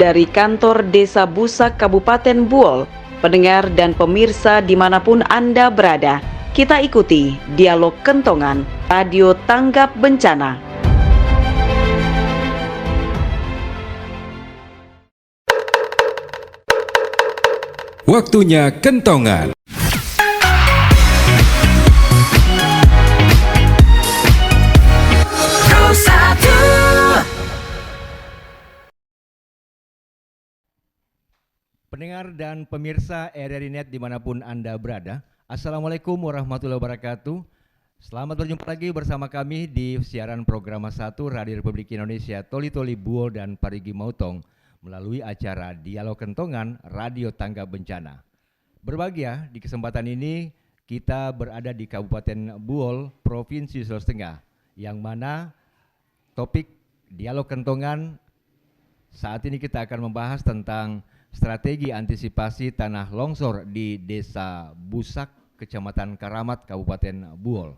dari kantor Desa Busak Kabupaten Buol. Pendengar dan pemirsa dimanapun Anda berada, kita ikuti Dialog Kentongan, Radio Tanggap Bencana. Waktunya Kentongan. Pendengar dan pemirsa RRI Net dimanapun Anda berada, Assalamualaikum warahmatullahi wabarakatuh. Selamat berjumpa lagi bersama kami di siaran program 1 Radio Republik Indonesia Toli Toli Buol dan Parigi Mautong melalui acara Dialog Kentongan Radio Tanggap Bencana. Berbahagia di kesempatan ini kita berada di Kabupaten Buol, Provinsi Sulawesi Tengah, yang mana topik Dialog Kentongan saat ini kita akan membahas tentang strategi antisipasi tanah longsor di Desa Busak, Kecamatan Karamat, Kabupaten Buol.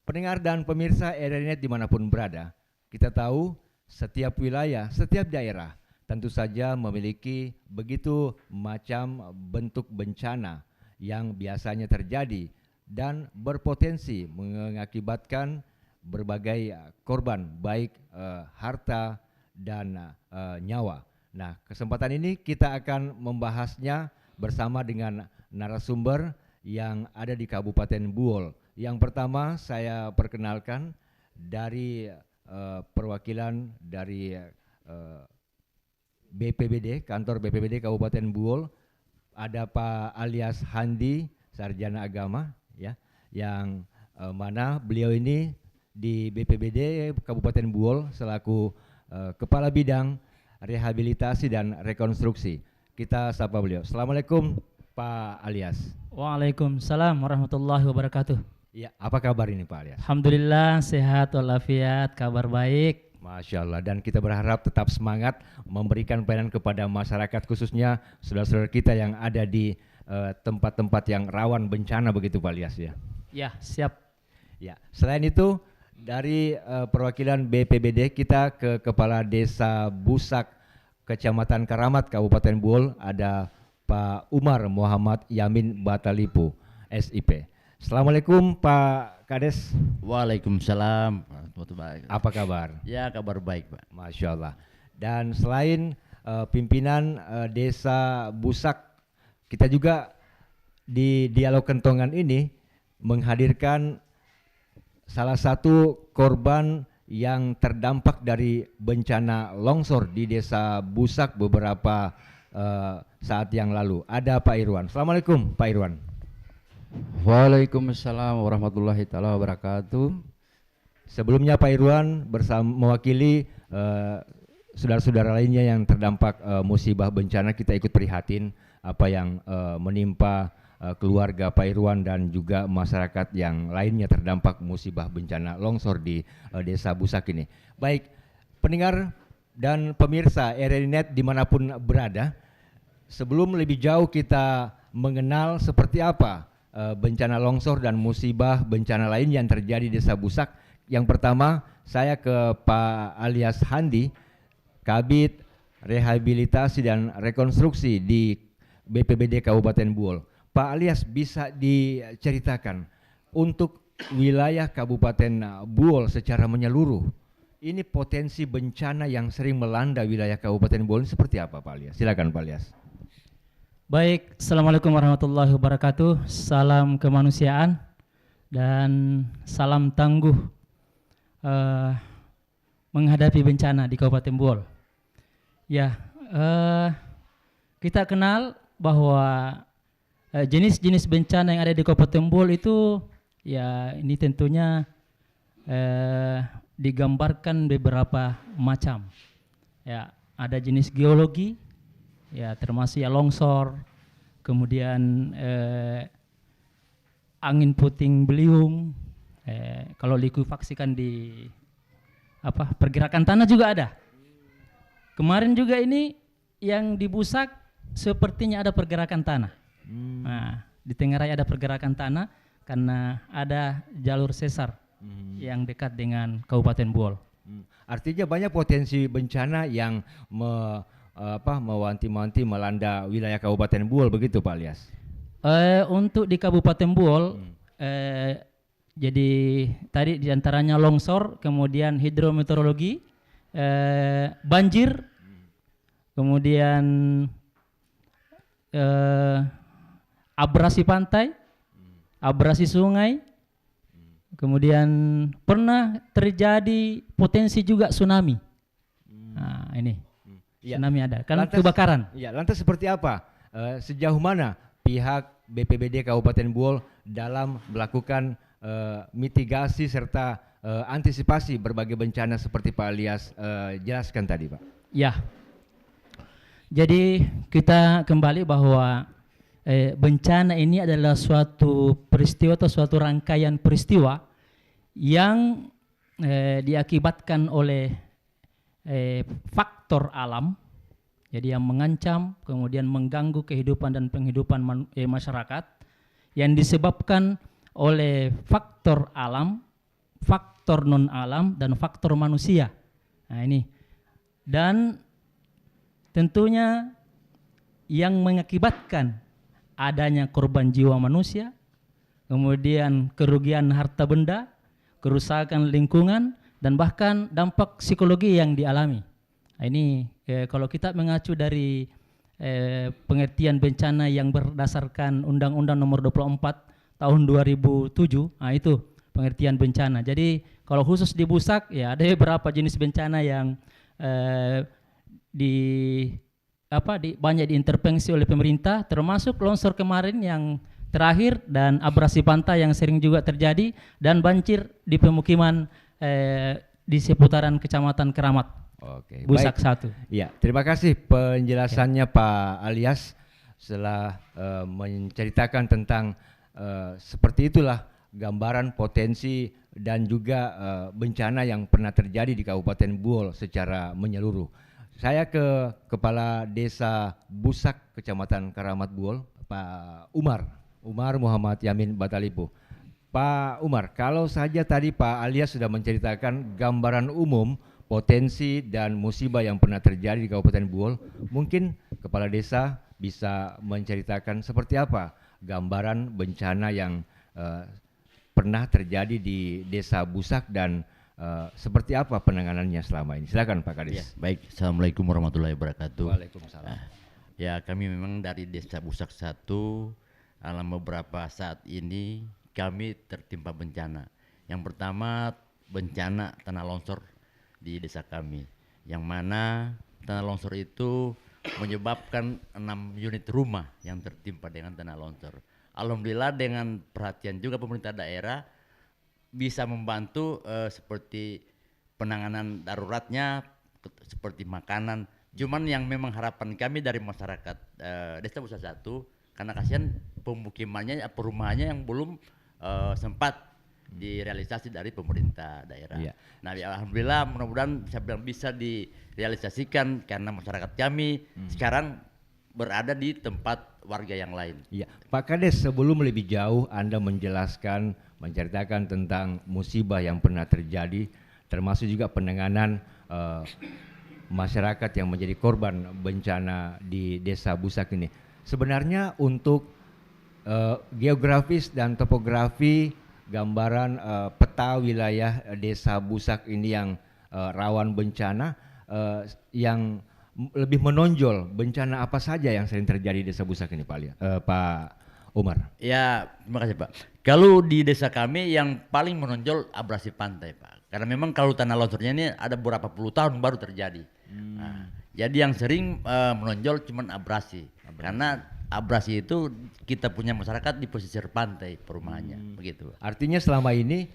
Pendengar dan pemirsa RRI Net dimanapun berada, kita tahu setiap wilayah, setiap daerah tentu saja memiliki begitu macam bentuk bencana yang biasanya terjadi dan berpotensi mengakibatkan berbagai korban, baik harta dan nyawa. Nah, kesempatan ini kita akan membahasnya bersama dengan narasumber yang ada di Kabupaten Buol. Yang pertama saya perkenalkan dari perwakilan dari BPBD, kantor BPBD Kabupaten Buol, ada Pak Alias Handi, sarjana agama, ya, yang mana beliau ini di BPBD Kabupaten Buol selaku Kepala Bidang Rehabilitasi dan Rekonstruksi. Kita sapa beliau. Assalamualaikum Pak Alias. Waalaikumsalam warahmatullahi wabarakatuh. Ya, apa kabar ini Pak Alias? Alhamdulillah sehat walafiat, kabar baik. Masya Allah, dan kita berharap tetap semangat memberikan pelayanan kepada masyarakat, khususnya saudara-saudara kita yang ada di tempat-tempat yang rawan bencana, begitu Pak Alias ya? Ya, siap. Ya, selain itu dari perwakilan BPBD kita ke Kepala Desa Busak, Kecamatan Karamat, Kabupaten Buol, ada Pak Umar Muhammad Yamin Batalipu, SIP. Assalamualaikum Pak Kades. Waalaikumsalam. Apa kabar? Ya, kabar baik Pak. Masya Allah. Dan selain pimpinan Desa Busak, kita juga di Dialog Kentongan ini menghadirkan salah satu korban yang terdampak dari bencana longsor di Desa Busak beberapa saat yang lalu. Ada Pak Irwan. Assalamualaikum Pak Irwan. Waalaikumsalam warahmatullahi taala wabarakatuh. Sebelumnya Pak Irwan mewakili saudara-saudara lainnya yang terdampak musibah bencana, kita ikut prihatin apa yang menimpa keluarga Pak Irwan dan juga masyarakat yang lainnya terdampak musibah bencana longsor di Desa Busak ini. Baik, pendengar dan pemirsa RRI Net dimanapun berada, sebelum lebih jauh kita mengenal seperti apa bencana longsor dan musibah bencana lain yang terjadi di Desa Busak, yang pertama saya ke Pak Alias Handi, Kabid Rehabilitasi dan Rekonstruksi di BPBD Kabupaten Buol. Pak Alias, bisa diceritakan untuk wilayah Kabupaten Buol secara menyeluruh, ini potensi bencana yang sering melanda wilayah Kabupaten Buol seperti apa Pak Alias? Silakan Pak Alias. Baik, Assalamualaikum warahmatullahi wabarakatuh. Salam kemanusiaan dan salam tangguh menghadapi bencana di Kabupaten Buol. Ya, kita kenal bahwa jenis-jenis bencana yang ada di Kabupaten Buol itu, ya ini tentunya digambarkan beberapa macam. Ya, ada jenis geologi, ya termasuk ya longsor, kemudian angin puting beliung, kalau likuifaksikan di pergerakan tanah juga ada. Kemarin juga ini yang di Busak sepertinya ada pergerakan tanah. Nah, di Tenggarai ada pergerakan tanah karena ada jalur sesar yang dekat dengan Kabupaten Buol. Artinya banyak potensi bencana yang mewanti-wanti melanda wilayah Kabupaten Buol begitu Pak Alias? Untuk di Kabupaten Buol, jadi tadi diantaranya longsor, kemudian hidrometeorologi, banjir, kemudian abrasi pantai, abrasi sungai, kemudian pernah terjadi potensi juga tsunami. Nah, ini Ya. tsunami ada, kan Lantas- kebakaran. Ya, lantas seperti apa? Sejauh mana pihak BPBD Kabupaten Buol dalam melakukan mitigasi serta antisipasi berbagai bencana seperti Pak Alias jelaskan tadi, Pak? Ya, jadi kita kembali bahwa bencana ini adalah suatu peristiwa atau suatu rangkaian peristiwa yang diakibatkan oleh faktor alam, jadi yang mengancam kemudian mengganggu kehidupan dan penghidupan masyarakat, yang disebabkan oleh faktor alam, faktor non alam, dan faktor manusia. Nah ini, dan tentunya yang mengakibatkan adanya korban jiwa manusia, kemudian kerugian harta benda, kerusakan lingkungan, dan bahkan dampak psikologi yang dialami. Nah, ini kalau kita mengacu dari pengertian bencana yang berdasarkan Undang-Undang Nomor 24 Tahun 2007, nah itu pengertian bencana. Jadi kalau khusus di Busak ya ada beberapa jenis bencana yang banyak diintervensi oleh pemerintah, termasuk longsor kemarin yang terakhir dan abrasi pantai yang sering juga terjadi, dan banjir di pemukiman di seputaran Kecamatan Keramat. Oke, Busak baik. 1. Ya, terima kasih penjelasannya Pak Alias setelah menceritakan tentang seperti itulah gambaran potensi dan juga bencana yang pernah terjadi di Kabupaten Buol secara menyeluruh. Saya ke Kepala Desa Busak, Kecamatan Keramat Buol, Pak Umar Muhammad Yamin Batalipo. Pak Umar, kalau saja tadi Pak Alias sudah menceritakan gambaran umum potensi dan musibah yang pernah terjadi di Kabupaten Buol, mungkin Kepala Desa bisa menceritakan seperti apa gambaran bencana yang pernah terjadi di Desa Busak dan seperti apa penanganannya selama ini. Silakan Pak Kades. Ya, baik. Assalamualaikum warahmatullahi wabarakatuh. Waalaikumsalam. Ya, kami memang dari Desa Busak 1 dalam beberapa saat ini kami tertimpa bencana. Yang pertama bencana tanah longsor di desa kami, yang mana tanah longsor itu menyebabkan 6 unit rumah yang tertimpa dengan tanah longsor. Alhamdulillah dengan perhatian juga pemerintah daerah bisa membantu seperti penanganan daruratnya, seperti makanan. Cuman yang memang harapan kami dari masyarakat Desa Busak 1, karena kasihan pemukimannya, perumahannya yang belum sempat direalisasi dari pemerintah daerah. Iya. Nah, ya, alhamdulillah mudah-mudahan bisa direalisasikan karena masyarakat kami sekarang berada di tempat warga yang lain. Iya, Pak Kades, sebelum lebih jauh Anda menjelaskan, menceritakan tentang musibah yang pernah terjadi, termasuk juga penanganan masyarakat yang menjadi korban bencana di Desa Busak ini. Sebenarnya untuk geografis dan topografi, gambaran peta wilayah Desa Busak ini yang rawan bencana, yang lebih menonjol bencana apa saja yang sering terjadi di Desa Busak ini, Pak Umar? Ya, terima kasih Pak. Kalau di desa kami yang paling menonjol abrasi pantai Pak, karena memang kalau tanah longsornya ini ada beberapa puluh tahun baru terjadi. Nah, jadi yang sering menonjol cuma abrasi, karena abrasi itu kita punya masyarakat di pesisir pantai perumahannya, begitu. Artinya selama ini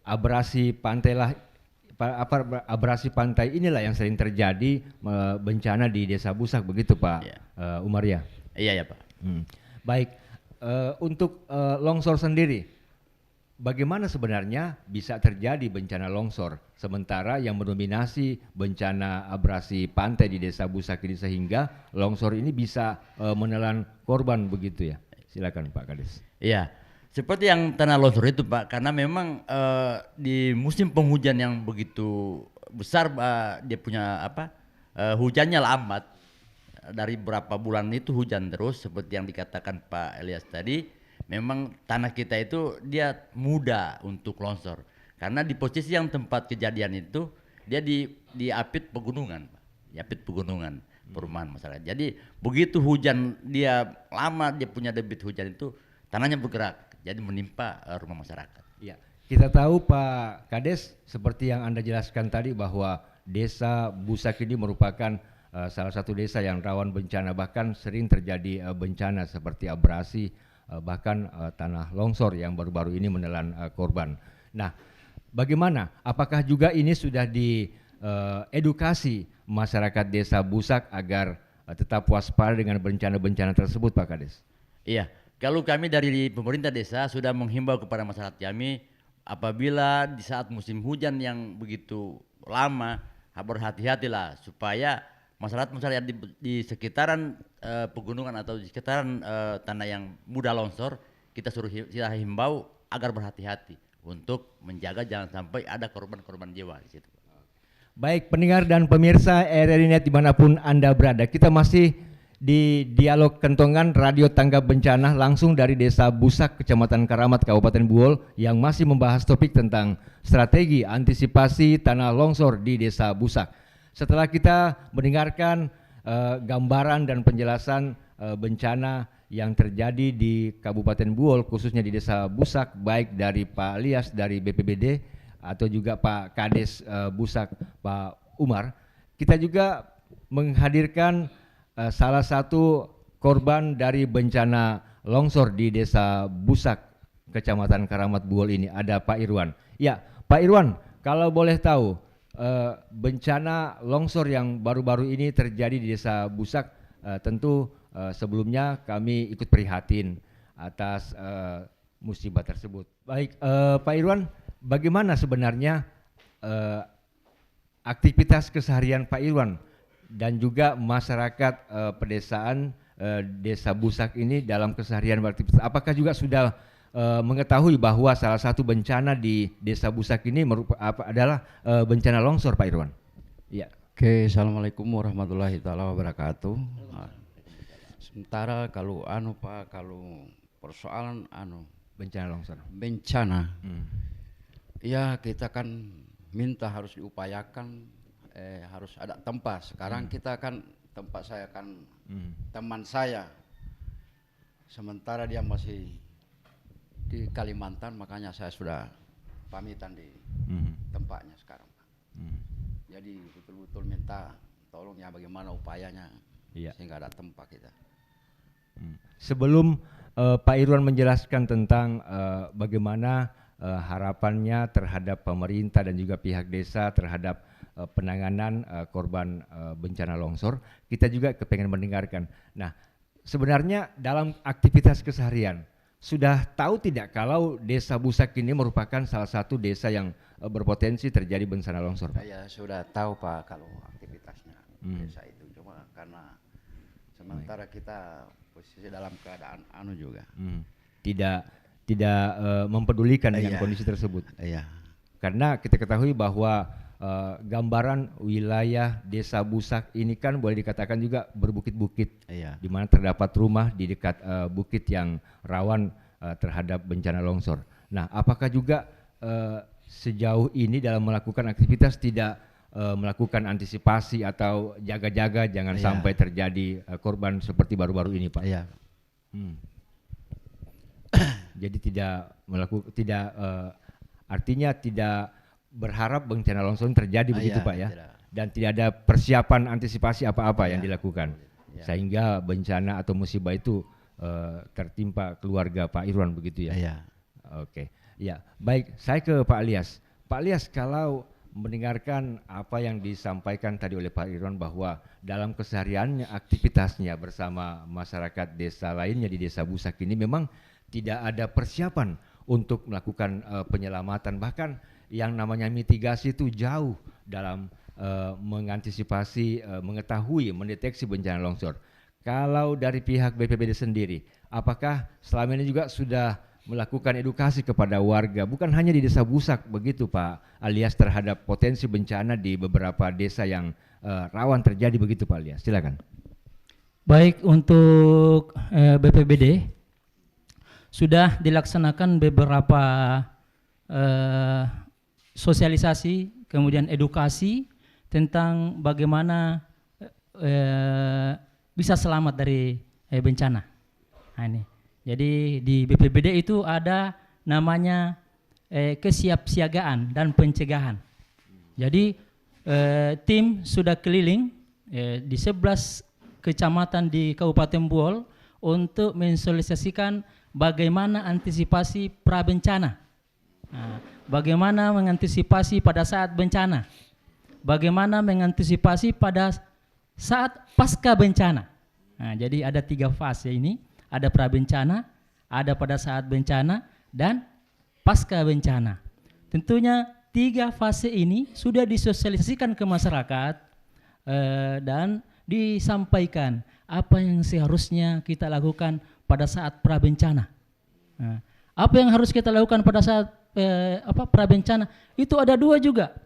abrasi pantai lah, abrasi pantai inilah yang sering terjadi bencana di Desa Busak, begitu Pak Umar ya? Iya ya Pak. Baik, untuk longsor sendiri, bagaimana sebenarnya bisa terjadi bencana longsor sementara yang mendominasi bencana abrasi pantai di Desa Busak ini sehingga longsor ini bisa menelan korban begitu ya? Silakan Pak Kades. Iya, seperti yang tanah longsor itu Pak, karena memang di musim penghujan yang begitu besar dia punya hujannya lambat. Dari beberapa bulan itu hujan terus seperti yang dikatakan Pak Elias tadi. Memang tanah kita itu dia mudah untuk longsor. Karena di posisi yang tempat kejadian itu dia di apit pegunungan, Pak. Di apit pegunungan perumahan masyarakat. Jadi begitu hujan dia lama dia punya debit hujan itu tanahnya bergerak. Jadi menimpa rumah masyarakat. Ya, kita tahu Pak Kades seperti yang Anda jelaskan tadi bahwa Desa Busak ini merupakan salah satu desa yang rawan bencana, bahkan sering terjadi bencana seperti abrasi, bahkan tanah longsor yang baru-baru ini menelan korban. Nah, bagaimana? Apakah juga ini sudah diedukasi masyarakat Desa Busak agar tetap waspada dengan bencana-bencana tersebut, Pak Kades? Iya, kalau kami dari pemerintah desa sudah menghimbau kepada masyarakat kami apabila di saat musim hujan yang begitu lama berhati-hatilah supaya masyarakat di sekitaran pegunungan atau di sekitaran tanah yang mudah longsor kita kita himbau agar berhati-hati untuk menjaga jangan sampai ada korban-korban jiwa di situ. Baik pendengar dan pemirsa RRI Net dimanapun Anda berada, kita masih di Dialog Kentongan Radio Tanggap Bencana langsung dari Desa Busak, Kecamatan Karamat, Kabupaten Buol yang masih membahas topik tentang strategi antisipasi tanah longsor di Desa Busak. Setelah kita mendengarkan gambaran dan penjelasan bencana yang terjadi di Kabupaten Buol, khususnya di Desa Busak, baik dari Pak Elias dari BPBD atau juga Pak Kades Busak, Pak Umar, kita juga menghadirkan salah satu korban dari bencana longsor di Desa Busak, Kecamatan Karamat Buol ini, ada Pak Irwan. Ya, Pak Irwan, kalau boleh tahu, bencana longsor yang baru-baru ini terjadi di Desa Busak, tentu sebelumnya kami ikut prihatin atas musibah tersebut. Baik, Pak Irwan, bagaimana sebenarnya aktivitas keseharian Pak Irwan dan juga masyarakat pedesaan Desa Busak ini dalam keseharian beraktivitas? Apakah juga sudah mengetahui bahwa salah satu bencana di Desa Busak ini adalah bencana longsor, Pak Irwan? Iya. Oke, assalamualaikum warahmatullahi taala wabarakatuh. Sementara kalau Pak, kalau persoalan Bencana longsor. bencana, ya kita kan minta harus diupayakan, harus ada tempat. Sekarang kita kan tempat saya kan teman saya, sementara dia masih di Kalimantan, makanya saya sudah pamitan di tempatnya sekarang. Jadi betul-betul minta tolong ya bagaimana upayanya, sehingga ada tempat kita. Sebelum Pak Irwan menjelaskan tentang bagaimana harapannya terhadap pemerintah dan juga pihak desa terhadap penanganan korban bencana longsor, kita juga kepengen mendengarkan. Nah, sebenarnya dalam aktivitas keseharian, sudah tahu tidak kalau Desa Busak ini merupakan salah satu desa yang berpotensi terjadi bencana longsor, Pak? Saya sudah tahu Pak kalau aktivitasnya desa itu, cuma karena sementara kita posisi dalam keadaan juga. Tidak mempedulikan dengan kondisi tersebut. Iya. Karena kita ketahui bahwa gambaran wilayah Desa Busak ini kan boleh dikatakan juga berbukit-bukit, di mana terdapat rumah di dekat bukit yang rawan terhadap bencana longsor. Nah, apakah juga sejauh ini dalam melakukan aktivitas tidak melakukan antisipasi atau jaga-jaga jangan sampai terjadi korban seperti baru-baru ini, Pak? Iya. Jadi artinya tidak berharap bencana longsor terjadi begitu, Pak, ya? Tidak. Dan tidak ada persiapan antisipasi apa-apa yang dilakukan sehingga bencana atau musibah itu tertimpa keluarga Pak Irwan begitu ya? Iya. Oke, ya baik. Saya ke Pak Elias. Pak Elias, kalau mendengarkan apa yang disampaikan tadi oleh Pak Irwan bahwa dalam kesehariannya aktivitasnya bersama masyarakat desa lainnya di Desa Busak ini memang tidak ada persiapan untuk melakukan penyelamatan, bahkan yang namanya mitigasi itu jauh dalam mengantisipasi, mengetahui, mendeteksi bencana longsor. Kalau dari pihak BPBD sendiri, apakah selama ini juga sudah melakukan edukasi kepada warga, bukan hanya di Desa Busak begitu Pak Alias, terhadap potensi bencana di beberapa desa yang rawan terjadi begitu Pak Alias. Silakan. Baik, untuk BPBD sudah dilaksanakan beberapa sosialisasi, kemudian edukasi tentang bagaimana bisa selamat dari bencana. Nah, ini. Jadi di BPBD itu ada namanya kesiapsiagaan dan pencegahan. Jadi tim sudah keliling di 11 kecamatan di Kabupaten Buol untuk mensosialisasikan bagaimana antisipasi prabencana. Nah, bagaimana mengantisipasi pada saat bencana. Bagaimana mengantisipasi pada saat pasca bencana. Nah, jadi ada 3 fase ini. Ada prabencana, ada pada saat bencana, dan pasca bencana. Tentunya 3 fase ini sudah disosialisasikan ke masyarakat dan disampaikan apa yang seharusnya kita lakukan pada saat prabencana. Nah, apa yang harus kita lakukan pada saat prabencana? Itu ada 2 juga.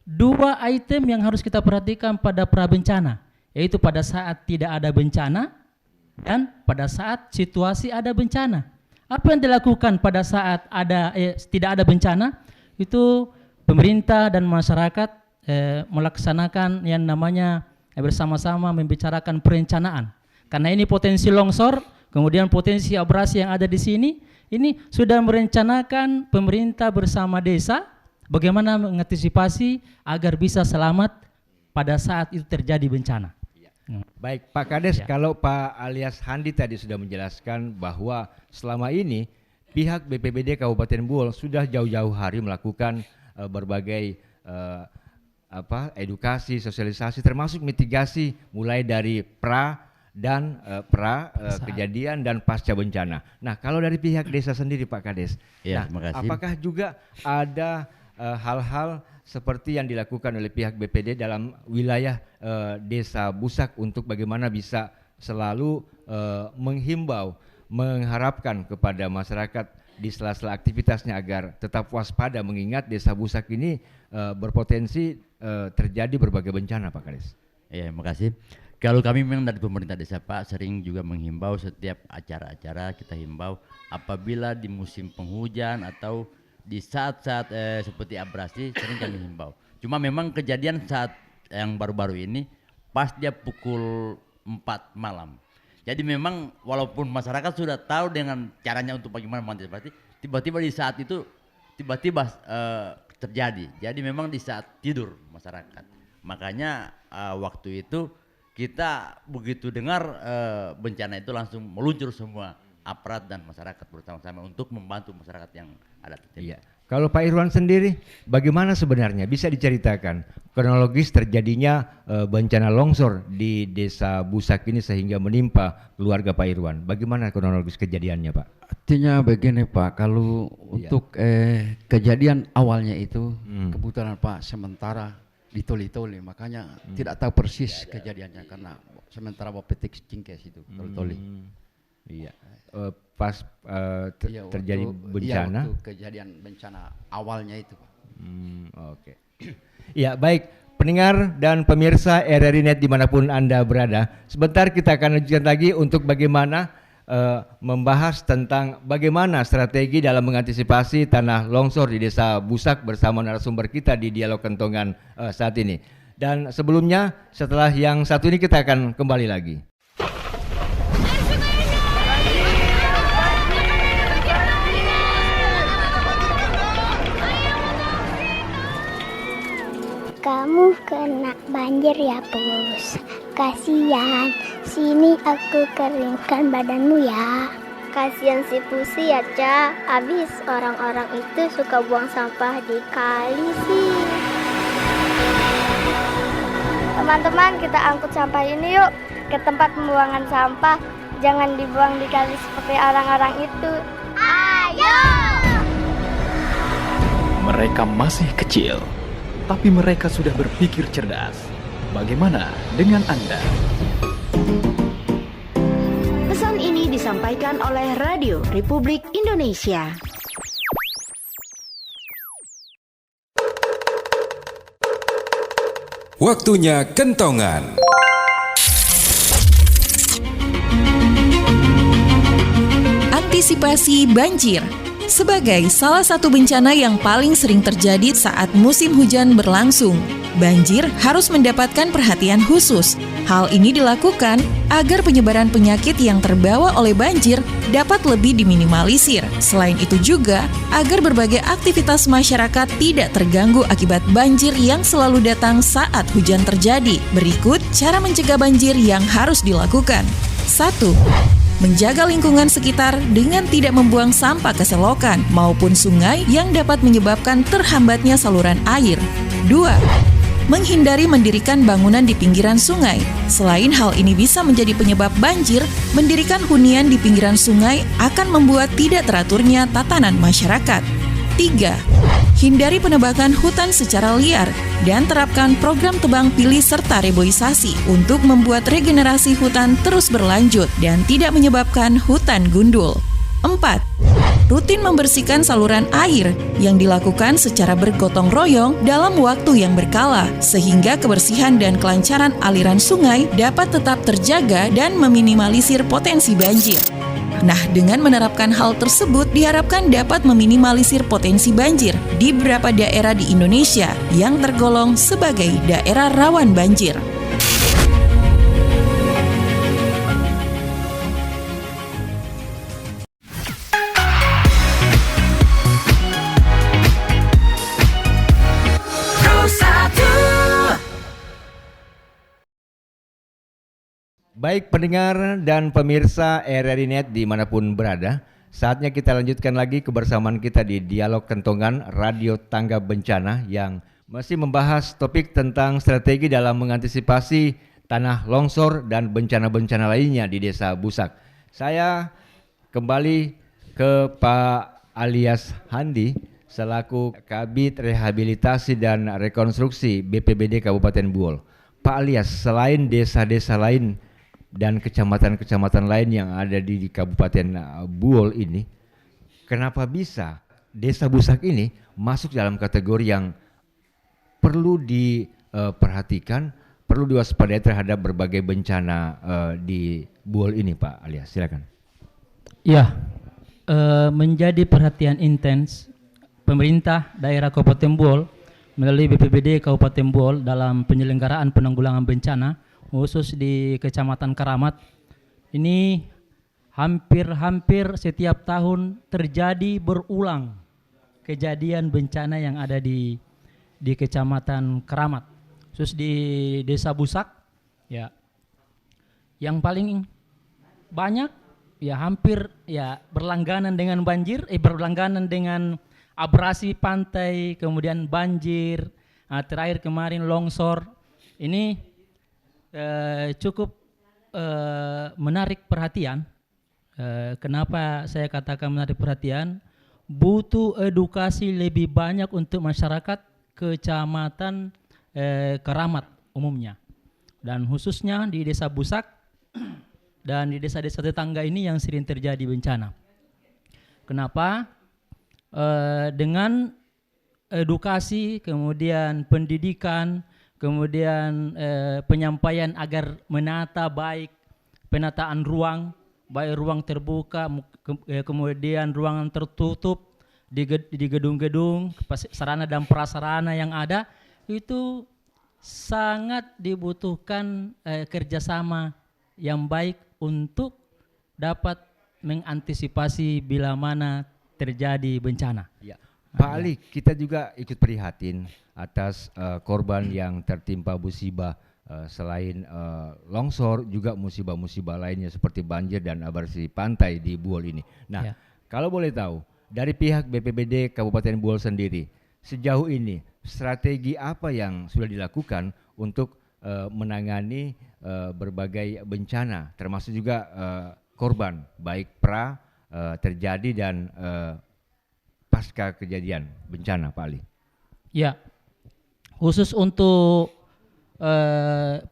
2 item yang harus kita perhatikan pada prabencana, yaitu pada saat tidak ada bencana dan pada saat situasi ada bencana. Apa yang dilakukan pada saat tidak ada bencana? Itu pemerintah dan masyarakat melaksanakan yang namanya bersama-sama membicarakan perencanaan. Karena ini potensi longsor, kemudian potensi abrasi yang ada di sini, ini sudah merencanakan pemerintah bersama desa bagaimana mengantisipasi agar bisa selamat pada saat itu terjadi bencana. Baik Pak Kades, Ya. kalau Pak Alias Handi tadi sudah menjelaskan bahwa selama ini pihak BPBD Kabupaten Buol sudah jauh-jauh hari melakukan berbagai edukasi, sosialisasi, termasuk mitigasi mulai dari kejadian dan pasca bencana. Nah, kalau dari pihak desa sendiri Pak Kades, Ya, nah, terima kasih. apakah juga ada hal-hal seperti yang dilakukan oleh pihak BPD dalam wilayah Desa Busak untuk bagaimana bisa selalu menghimbau, mengharapkan kepada masyarakat di sela-sela aktivitasnya agar tetap waspada, mengingat Desa Busak ini berpotensi terjadi berbagai bencana Pak Kades. Ya, makasih. Kalau kami memang dari pemerintah desa Pak sering juga menghimbau setiap acara-acara, kita himbau apabila di musim penghujan atau di saat-saat seperti abrasi sering kami himbau. Cuma memang kejadian saat yang baru-baru ini pas dia pukul 4 malam. Jadi memang walaupun masyarakat sudah tahu dengan caranya untuk bagaimana mengantisipasi, tiba-tiba di saat itu tiba-tiba terjadi. Jadi memang di saat tidur masyarakat. Makanya waktu itu kita begitu dengar bencana itu langsung meluncur semua aparat dan masyarakat bersama-sama untuk membantu masyarakat yang ada terjadi. Iya. Kalau Pak Irwan sendiri, bagaimana sebenarnya bisa diceritakan kronologis terjadinya bencana longsor di Desa Busak ini sehingga menimpa keluarga Pak Irwan? Bagaimana kronologis kejadiannya, Pak? Artinya begini Pak, kalau untuk kejadian awalnya itu kebetulan Pak sementara ditoli-toli, makanya tidak tahu persis kejadiannya karena sementara Bapak petik cingkes itu toli-toli. Iya. Pas terjadi bencana. Iya, waktu kejadian bencana awalnya itu Pak. Oke. Ya, baik pendengar dan pemirsa RRI Net dimanapun Anda berada, sebentar kita akan lanjutkan lagi untuk bagaimana membahas tentang bagaimana strategi dalam mengantisipasi tanah longsor di Desa Busak bersama narasumber kita di Dialog Kentongan saat ini. Dan sebelumnya, setelah yang satu ini kita akan kembali lagi. Kamu kena banjir ya, Pus. Kasihan, sini aku keringkan badanmu ya. Kasihan si Pusi ya, Ca. Abis orang-orang itu suka buang sampah di kali sih. Teman-teman, kita angkut sampah ini yuk ke tempat pembuangan sampah. Jangan dibuang di kali seperti orang-orang itu. Ayo! Mereka masih kecil, tapi mereka sudah berpikir cerdas. Bagaimana dengan Anda? Pesan ini disampaikan oleh Radio Republik Indonesia. Waktunya kentongan. Antisipasi banjir. Sebagai salah satu bencana yang paling sering terjadi saat musim hujan berlangsung, banjir harus mendapatkan perhatian khusus. Hal ini dilakukan agar penyebaran penyakit yang terbawa oleh banjir dapat lebih diminimalisir. Selain itu juga, agar berbagai aktivitas masyarakat tidak terganggu akibat banjir yang selalu datang saat hujan terjadi. Berikut cara mencegah banjir yang harus dilakukan. 1. Menjaga lingkungan sekitar dengan tidak membuang sampah ke selokan maupun sungai yang dapat menyebabkan terhambatnya saluran air. 2. Menghindari mendirikan bangunan di pinggiran sungai. Selain hal ini bisa menjadi penyebab banjir, mendirikan hunian di pinggiran sungai akan membuat tidak teraturnya tatanan masyarakat. 3. Hindari penebangan hutan secara liar dan terapkan program tebang pilih serta reboisasi untuk membuat regenerasi hutan terus berlanjut dan tidak menyebabkan hutan gundul. 4. Rutin membersihkan saluran air yang dilakukan secara bergotong royong dalam waktu yang berkala sehingga kebersihan dan kelancaran aliran sungai dapat tetap terjaga dan meminimalisir potensi banjir. Nah, dengan menerapkan hal tersebut diharapkan dapat meminimalisir potensi banjir di beberapa daerah di Indonesia yang tergolong sebagai daerah rawan banjir. Baik pendengar dan pemirsa RRI Net dimanapun berada, saatnya kita lanjutkan lagi kebersamaan kita di Dialog Kentongan Radio Tanggap Bencana yang masih membahas topik tentang strategi dalam mengantisipasi tanah longsor dan bencana-bencana lainnya di Desa Busak. Saya kembali ke Pak Alias Handi selaku Kabid Rehabilitasi dan Rekonstruksi BPBD Kabupaten Buol. Pak Alias, selain desa-desa lain dan kecamatan-kecamatan lain yang ada di Kabupaten Buol ini, kenapa bisa Desa Busak ini masuk dalam kategori yang perlu diperhatikan, perlu diwaspadai terhadap berbagai bencana di Buol ini, Pak Alias? Silakan. Ya, menjadi perhatian intens pemerintah daerah Kabupaten Buol melalui BPBD Kabupaten Buol dalam penyelenggaraan penanggulangan bencana khusus di Kecamatan Keramat. Ini hampir setiap tahun terjadi berulang kejadian bencana yang ada di Kecamatan Keramat, khusus di Desa Busak. Ya, yang paling banyak ya hampir ya berlangganan dengan banjir, berlangganan dengan abrasi pantai, kemudian banjir, terakhir kemarin longsor. Ini cukup menarik perhatian. Kenapa saya katakan menarik perhatian? Butuh edukasi lebih banyak untuk masyarakat Kecamatan Keramat umumnya, dan khususnya di Desa Busak dan di desa-desa tetangga ini yang sering terjadi bencana. Kenapa? Dengan edukasi, kemudian pendidikan, kemudian penyampaian agar menata baik penataan ruang, baik ruang terbuka, kemudian ruangan tertutup di gedung-gedung, sarana dan prasarana yang ada, itu sangat dibutuhkan kerjasama yang baik untuk dapat mengantisipasi bila mana terjadi bencana. Ya. Pak Ali, kita juga ikut prihatin atas korban yang tertimpa musibah, selain longsor juga musibah-musibah lainnya seperti banjir dan abrasi pantai di Buol ini. Nah, kalau boleh tahu dari pihak BPBD Kabupaten Buol sendiri, sejauh ini strategi apa yang sudah dilakukan untuk menangani berbagai bencana, termasuk juga korban baik terjadi dan pasca kejadian bencana, Pak Ali? Ya, khusus untuk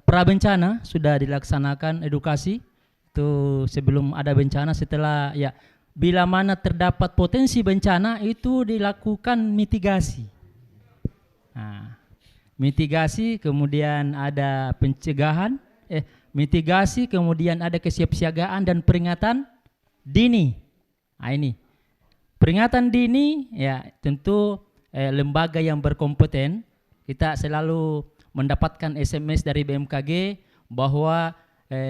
pra bencana sudah dilaksanakan edukasi, Itu sebelum ada bencana, setelah ya bila mana terdapat potensi bencana itu dilakukan mitigasi. Nah, mitigasi kemudian ada pencegahan, mitigasi kemudian ada kesiapsiagaan dan peringatan dini. Nah, ini peringatan dini ya tentu lembaga yang berkompeten, kita selalu mendapatkan SMS dari BMKG bahwa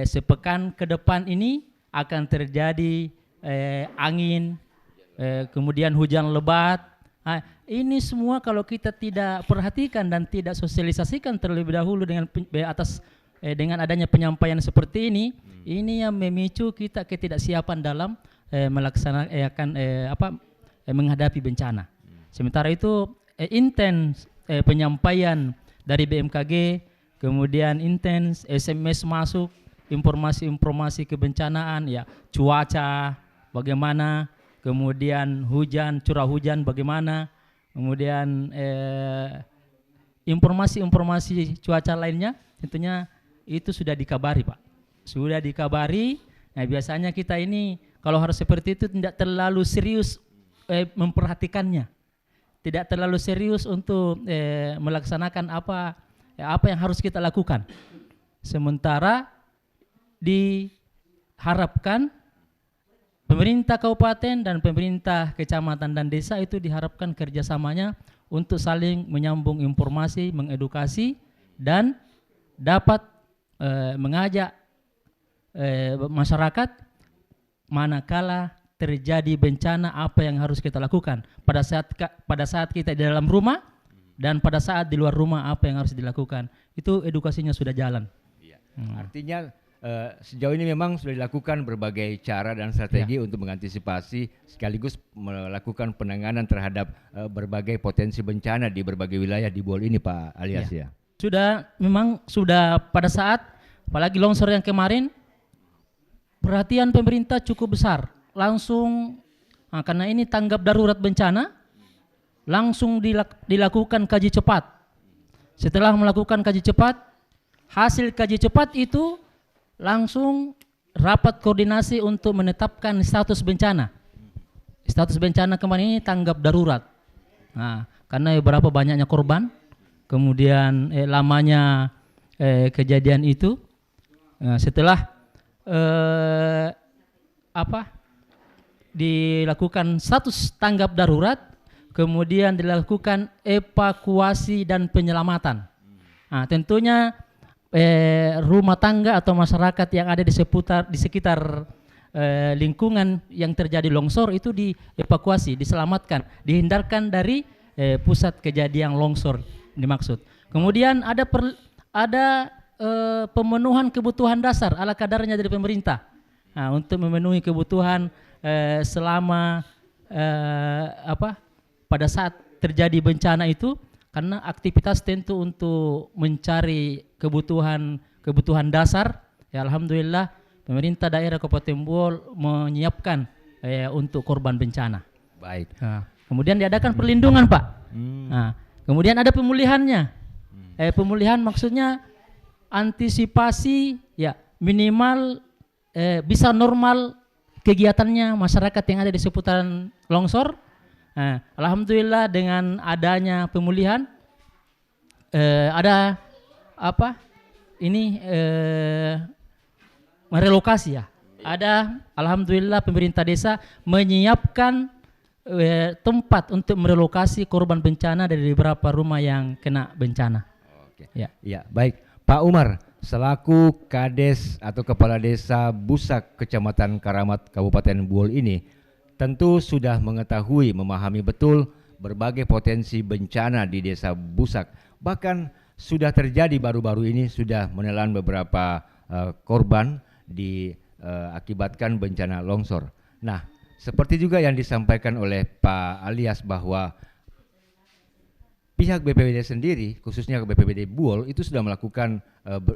sepekan ke depan ini akan terjadi angin, kemudian hujan lebat. Nah, ini semua kalau kita tidak perhatikan dan tidak sosialisasikan terlebih dahulu dengan dengan adanya penyampaian seperti ini yang memicu kita ketidaksiapan dalam melaksanakan menghadapi bencana. Sementara itu intens penyampaian dari BMKG, kemudian intens SMS masuk, informasi-informasi kebencanaan, ya cuaca bagaimana, kemudian hujan, curah hujan bagaimana, kemudian informasi-informasi cuaca lainnya tentunya itu sudah dikabari, Pak. Sudah dikabari. Nah, biasanya kita ini kalau harus seperti itu tidak terlalu serius memperhatikannya. Tidak terlalu serius untuk melaksanakan apa yang harus kita lakukan. Sementara diharapkan pemerintah kabupaten dan pemerintah kecamatan dan desa itu diharapkan kerjasamanya untuk saling menyambung informasi, mengedukasi, dan dapat mengajak masyarakat manakala terjadi bencana apa yang harus kita lakukan pada saat kita di dalam rumah dan pada saat di luar rumah apa yang harus dilakukan. Itu edukasinya sudah jalan. Iya. Artinya sejauh ini memang sudah dilakukan berbagai cara dan strategi untuk mengantisipasi sekaligus melakukan penanganan terhadap berbagai potensi bencana di berbagai wilayah di Buol ini, Pak Alias ya. Sudah pada saat apalagi longsor yang kemarin perhatian pemerintah cukup besar. Langsung karena ini tanggap darurat bencana, langsung dilakukan kaji cepat. Setelah melakukan kaji cepat, hasil kaji cepat itu langsung rapat koordinasi untuk menetapkan status bencana. Status bencana kemarin ini tanggap darurat. Nah, karena berapa banyaknya korban, kemudian lamanya kejadian itu, setelah dilakukan status tanggap darurat, kemudian dilakukan evakuasi dan penyelamatan. Nah, tentunya rumah tangga atau masyarakat yang ada di sekitar lingkungan yang terjadi longsor itu dievakuasi, diselamatkan, dihindarkan dari pusat kejadian longsor dimaksud. Kemudian ada pemenuhan kebutuhan dasar ala kadarnya dari pemerintah. Nah, untuk memenuhi kebutuhan selama pada saat terjadi bencana itu, karena aktivitas tentu untuk mencari kebutuhan dasar, ya alhamdulillah pemerintah daerah Kabupaten Buol menyiapkan untuk korban bencana. Baik. Nah, kemudian diadakan perlindungan, Pak. Nah, kemudian ada pemulihannya. Pemulihan maksudnya antisipasi, ya minimal bisa normal kegiatannya masyarakat yang ada di seputaran longsor. Alhamdulillah dengan adanya pemulihan ada merelokasi ya. Ada alhamdulillah pemerintah desa menyiapkan tempat untuk merelokasi korban bencana dari beberapa rumah yang kena bencana. Oke. Ya, baik. Pak Umar, selaku Kades atau Kepala Desa Busak Kecamatan Karamat Kabupaten Buol ini tentu sudah mengetahui, memahami betul berbagai potensi bencana di Desa Busak. Bahkan sudah terjadi baru-baru ini, sudah menelan beberapa korban diakibatkan bencana longsor. Nah, seperti juga yang disampaikan oleh Pak Alias bahwa pihak BPBD sendiri, khususnya BPBD Buol, itu sudah melakukan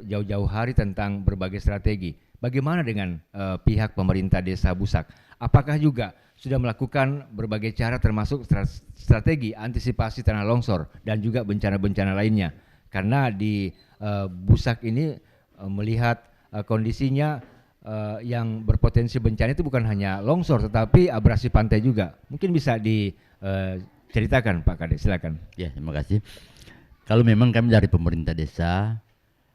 jauh-jauh hari tentang berbagai strategi. Bagaimana dengan pihak pemerintah Desa Busak? Apakah juga sudah melakukan berbagai cara termasuk strategi antisipasi tanah longsor dan juga bencana-bencana lainnya? Karena di Busak ini melihat kondisinya yang berpotensi bencana itu bukan hanya longsor tetapi abrasi pantai juga. Mungkin bisa diceritakan Pak Kades, silakan. Ya, terima kasih. Kalau memang kami dari pemerintah desa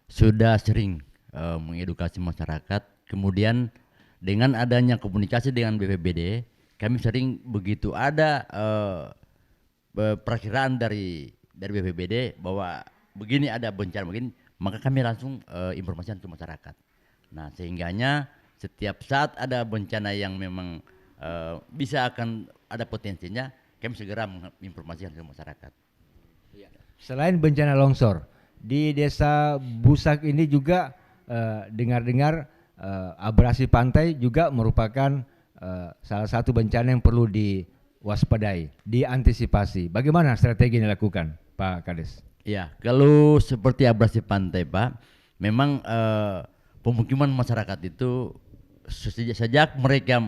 sudah sering mengedukasi masyarakat, kemudian dengan adanya komunikasi dengan BPBD, kami sering begitu ada perakiraan dari BPBD bahwa begini ada bencana begini, maka kami langsung informasikan ke masyarakat. Nah, sehingganya setiap saat ada bencana yang memang bisa akan ada potensinya, kami segera menginformasikan ke masyarakat. Selain bencana longsor, di Desa Busak ini juga dengar-dengar abrasi pantai juga merupakan salah satu bencana yang perlu diwaspadai, diantisipasi. Bagaimana strategi yang dilakukan, Pak Kades? Ya, kalau seperti abrasi pantai, Pak, memang pemukiman masyarakat itu sejak mereka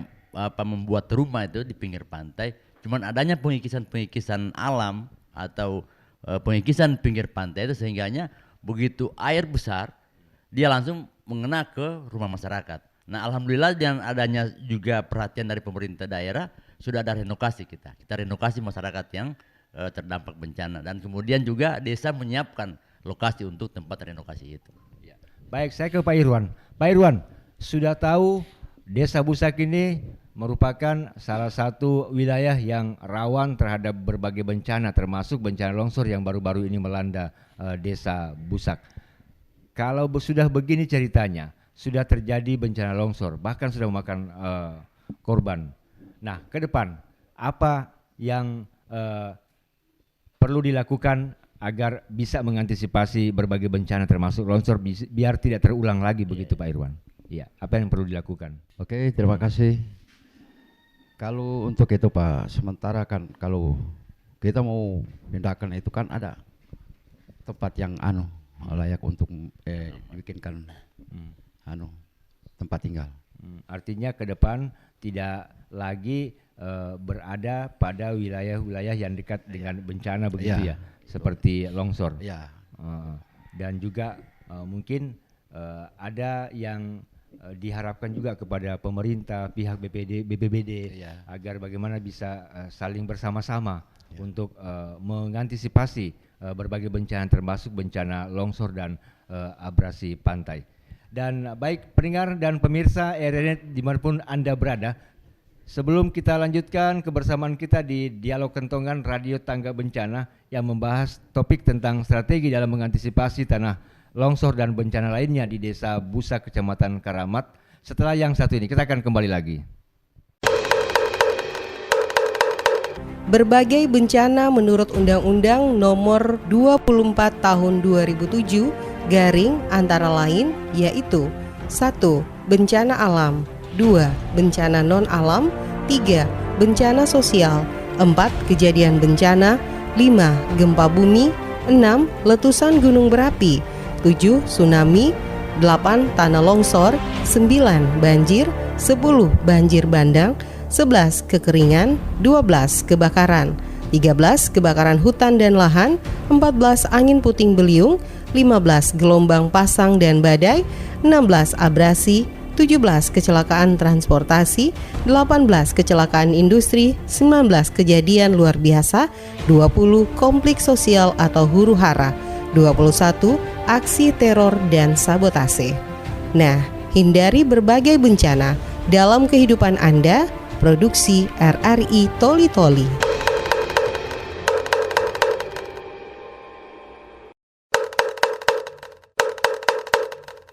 membuat rumah itu di pinggir pantai, cuman adanya pengikisan alam atau pengikisan pinggir pantai itu sehingganya begitu air besar dia langsung mengena ke rumah masyarakat. Nah, alhamdulillah dengan adanya juga perhatian dari pemerintah daerah sudah ada renovasi kita renovasi masyarakat yang terdampak bencana, dan kemudian juga desa menyiapkan lokasi untuk tempat renovasi itu. Ya. Baik, saya ke Pak Irwan. Pak Irwan, sudah tahu Desa Busak ini merupakan salah satu wilayah yang rawan terhadap berbagai bencana, termasuk bencana longsor yang baru-baru ini melanda Desa Busak. Kalau sudah begini ceritanya, sudah terjadi bencana longsor, bahkan sudah memakan korban. Nah, ke depan apa yang perlu dilakukan agar bisa mengantisipasi berbagai bencana termasuk longsor biar tidak terulang lagi begitu Pak Irwan? Iya, apa yang perlu dilakukan? Oke, terima kasih. Kalau untuk itu Pak, sementara kan kalau kita mau tindakan itu kan ada tempat yang layak untuk bikinkan tempat tinggal. Artinya ke depan tidak lagi berada pada wilayah-wilayah yang dekat dengan bencana begitu ya, seperti longsor. Ya. Dan juga mungkin ada yang diharapkan juga kepada pemerintah, pihak BPBD agar bagaimana bisa saling bersama-sama untuk mengantisipasi berbagai bencana termasuk bencana longsor dan abrasi pantai. Dan baik pendengar dan pemirsa RRI dimanapun Anda berada, sebelum kita lanjutkan kebersamaan kita di Dialog Kentongan Radio Tangga Bencana yang membahas topik tentang strategi dalam mengantisipasi tanah longsor dan bencana lainnya di Desa Busak, Kecamatan Karamat. Setelah yang satu ini, kita akan kembali lagi. Berbagai bencana menurut Undang-Undang Nomor 24 Tahun 2007 garing antara lain yaitu 1. Bencana alam, 2. Bencana non-alam, 3. Bencana sosial, 4. Kejadian bencana, 5. Gempa bumi, 6. Letusan gunung berapi, 7. Tsunami, 8. Tanah longsor, 9. Banjir, 10. Banjir bandang, 11. Kekeringan, 12. Kebakaran, 13. Kebakaran hutan dan lahan, 14. Angin puting beliung, 15. Gelombang pasang dan badai, 16. Abrasi, 17. Kecelakaan transportasi, 18. Kecelakaan industri, 19. Kejadian luar biasa, 20. Konflik sosial atau huru-hara, 21. Aksi teror dan sabotase. Nah, hindari berbagai bencana dalam kehidupan Anda. Produksi RRI Toli Toli.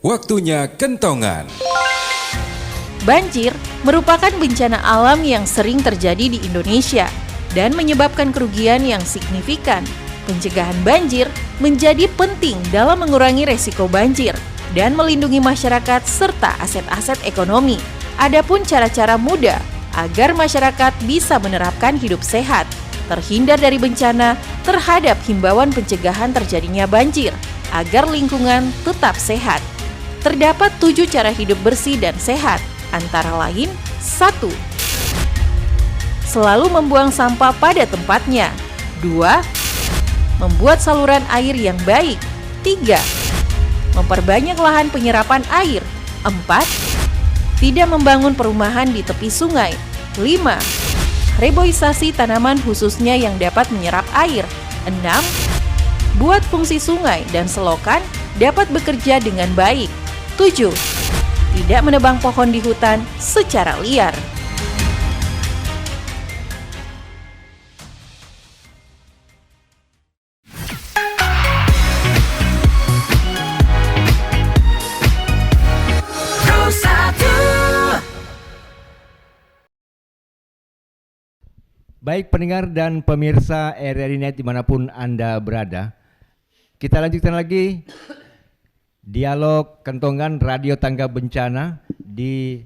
Waktunya kentongan. Banjir merupakan bencana alam yang sering terjadi di Indonesia dan menyebabkan kerugian yang signifikan. Pencegahan banjir menjadi penting dalam mengurangi resiko banjir dan melindungi masyarakat serta aset-aset ekonomi. Adapun cara-cara mudah agar masyarakat bisa menerapkan hidup sehat, terhindar dari bencana terhadap himbauan pencegahan terjadinya banjir, agar lingkungan tetap sehat. Terdapat 7 cara hidup bersih dan sehat, antara lain 1. Selalu membuang sampah pada tempatnya. 2. Membuat saluran air yang baik. 3. Memperbanyak lahan penyerapan air. 4. Tidak membangun perumahan di tepi sungai. 5. Reboisasi tanaman khususnya yang dapat menyerap air. 6. Buat fungsi sungai dan selokan dapat bekerja dengan baik. 7. Tidak menebang pohon di hutan secara liar. Baik pendengar dan pemirsa RRI Net dimanapun Anda berada, kita lanjutkan lagi dialog kentongan Radio Tangga Bencana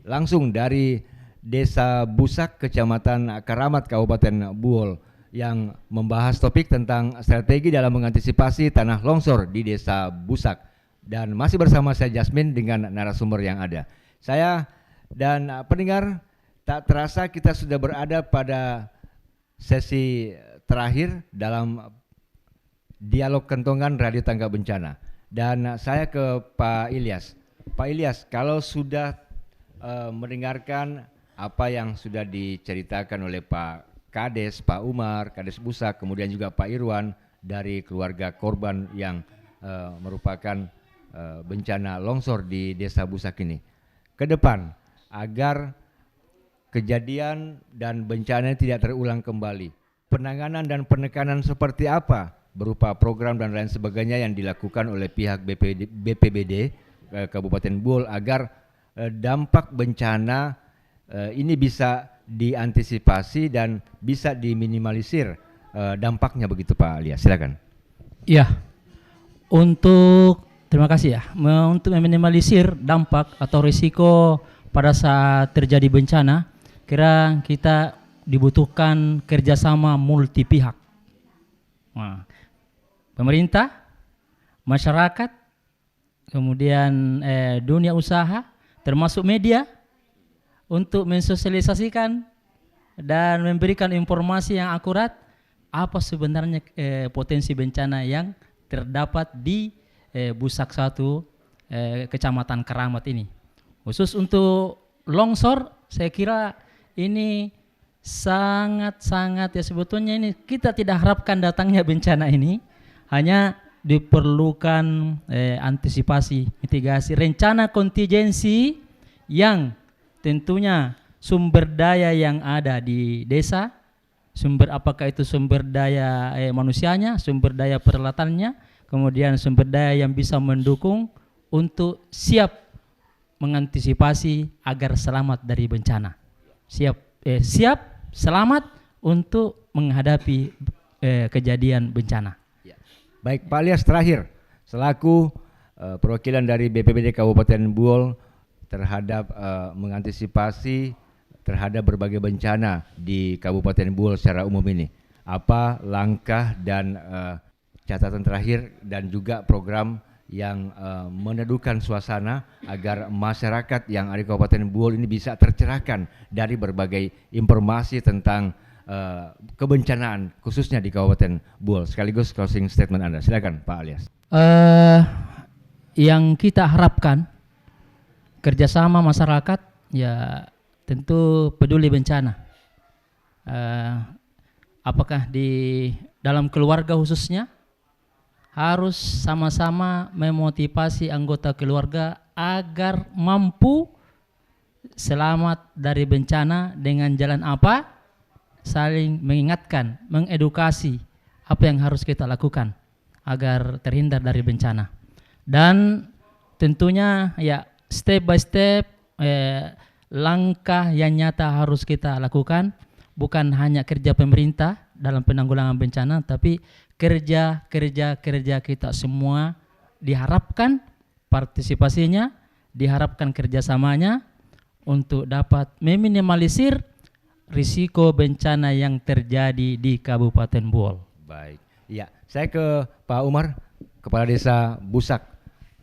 langsung dari Desa Busak, Kecamatan Karamat, Kabupaten Buol, yang membahas topik tentang strategi dalam mengantisipasi tanah longsor di Desa Busak. Dan masih bersama saya Jasmine dengan narasumber yang ada. Saya dan pendengar, tak terasa kita sudah berada pada sesi terakhir dalam dialog kentongan Radio Tangga Bencana. Dan saya ke Pak Ilyas. Pak Ilyas, kalau sudah mendengarkan apa yang sudah diceritakan oleh Pak Kades, Pak Umar, Kades Busak, kemudian juga Pak Irwan dari keluarga korban yang merupakan bencana longsor di Desa Busak ini, ke depan agar kejadian dan bencana tidak terulang kembali, penanganan dan penekanan seperti apa berupa program dan lain sebagainya yang dilakukan oleh pihak BPBD Kabupaten Buol agar dampak bencana ini bisa diantisipasi dan bisa diminimalisir dampaknya, begitu Pak Ilyas, silakan. Ya, terima kasih ya, untuk meminimalisir dampak atau risiko pada saat terjadi bencana, kira kita dibutuhkan kerjasama multi pihak. Nah, pemerintah, masyarakat, kemudian dunia usaha, termasuk media, untuk mensosialisasikan dan memberikan informasi yang akurat apa sebenarnya potensi bencana yang terdapat di Busak 1, Kecamatan Karamat ini. Khusus untuk longsor, saya kira ini sangat-sangat ya, sebetulnya ini kita tidak harapkan datangnya bencana ini, hanya diperlukan antisipasi, mitigasi, rencana kontingensi yang tentunya sumber daya yang ada di desa, apakah itu sumber daya manusianya, sumber daya peralatannya, kemudian sumber daya yang bisa mendukung untuk siap mengantisipasi agar selamat dari bencana. Siap selamat untuk menghadapi kejadian bencana. Ya. Baik Pak Ilyas, terakhir selaku perwakilan dari BPBD Kabupaten Buol terhadap mengantisipasi terhadap berbagai bencana di Kabupaten Buol secara umum ini, apa langkah dan catatan terakhir dan juga program yang meneduhkan suasana agar masyarakat yang ada di Kabupaten Buol ini bisa tercerahkan dari berbagai informasi tentang kebencanaan khususnya di Kabupaten Buol. Sekaligus closing statement Anda, silakan Pak Ilyas. Yang kita harapkan kerjasama masyarakat, ya tentu peduli bencana. Apakah di dalam keluarga khususnya, harus sama-sama memotivasi anggota keluarga agar mampu selamat dari bencana dengan jalan apa? Saling mengingatkan, mengedukasi apa yang harus kita lakukan agar terhindar dari bencana. Dan tentunya ya step by step langkah yang nyata harus kita lakukan, bukan hanya kerja pemerintah dalam penanggulangan bencana, tapi kerja kita semua diharapkan partisipasinya, diharapkan kerjasamanya untuk dapat meminimalisir risiko bencana yang terjadi di Kabupaten Buol. Baik, ya, saya ke Pak Umar, Kepala Desa Busak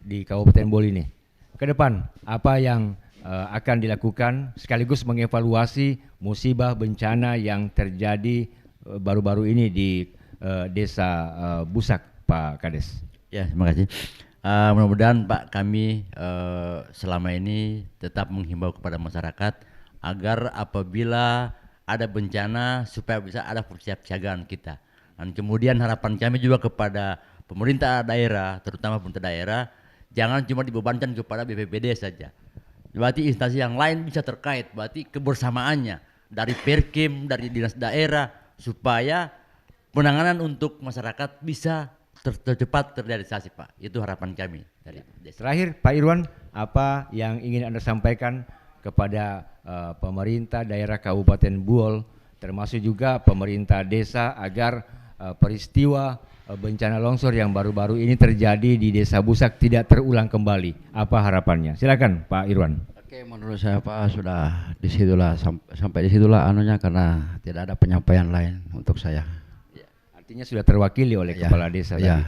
di Kabupaten Buol ini. Ke depan apa yang akan dilakukan sekaligus mengevaluasi musibah bencana yang terjadi baru-baru ini di Desa Busak, Pak Kades? Ya, terima kasih. Mudah-mudahan Pak kami selama ini tetap menghimbau kepada masyarakat agar apabila ada bencana supaya bisa ada persiapsiagaan kita. Dan kemudian harapan kami juga kepada pemerintah daerah, terutama pemerintah daerah, jangan cuma dibebankan kepada BPBD saja. Berarti instansi yang lain bisa terkait, berarti kebersamaannya dari Perkim, dari dinas daerah, supaya penanganan untuk masyarakat bisa tercepat terrealisasi Pak. Itu harapan kami dari desa. Terakhir Pak Irwan, apa yang ingin Anda sampaikan kepada pemerintah daerah Kabupaten Buol, termasuk juga pemerintah desa agar peristiwa bencana longsor yang baru-baru ini terjadi di Desa Busak tidak terulang kembali? Apa harapannya? Silakan Pak Irwan. Oke, menurut saya Pak sudah disitulah sampai disitulah anunya, karena tidak ada penyampaian lain untuk saya. Artinya sudah terwakili oleh kepala desa tadi. Ya.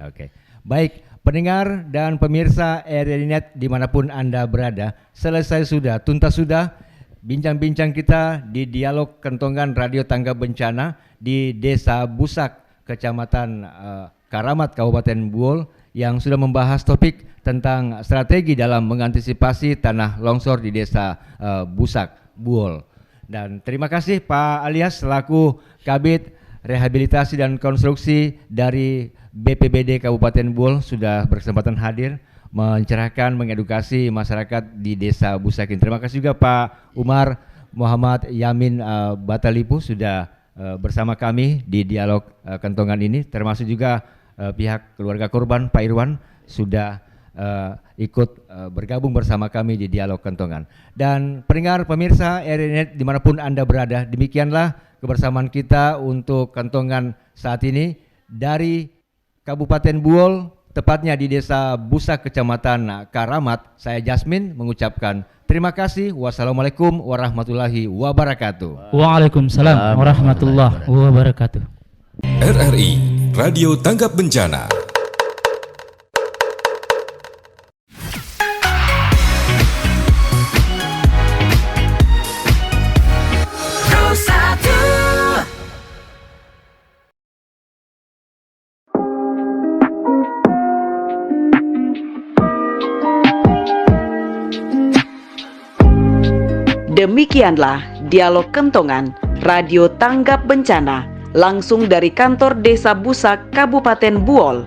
Oke. Baik, pendengar dan pemirsa RRI.net dimanapun Anda berada, selesai sudah, tuntas sudah bincang-bincang kita di dialog Kentongan Radio Tangga Bencana di Desa Busak, Kecamatan Karamat, Kabupaten Buol, yang sudah membahas topik tentang strategi dalam mengantisipasi tanah longsor di Desa Busak, Buol. Dan terima kasih Pak Alias selaku Kabid Rehabilitasi dan Konstruksi dari BPBD Kabupaten Buol sudah berkesempatan hadir mencerahkan, mengedukasi masyarakat di Desa Busak ini. Terima kasih juga Pak Umar Muhammad Yamin Batalipu sudah bersama kami di dialog Kentongan ini, termasuk juga pihak keluarga korban Pak Irwan sudah ikut bergabung bersama kami di dialog Kentongan. Dan pendengar pemirsa RRI.net dimanapun Anda berada, demikianlah kebersamaan kita untuk Kentongan saat ini dari Kabupaten Buol, tepatnya di Desa Busak, Kecamatan Karamat. Saya Jasmin mengucapkan terima kasih. Wassalamualaikum warahmatullahi wabarakatuh. Waalaikumsalam warahmatullahi wabarakatuh. RRI Radio Tanggap Bencana. Demikianlah dialog Kentongan Radio Tanggap Bencana langsung dari kantor Desa Busak, Kabupaten Buol.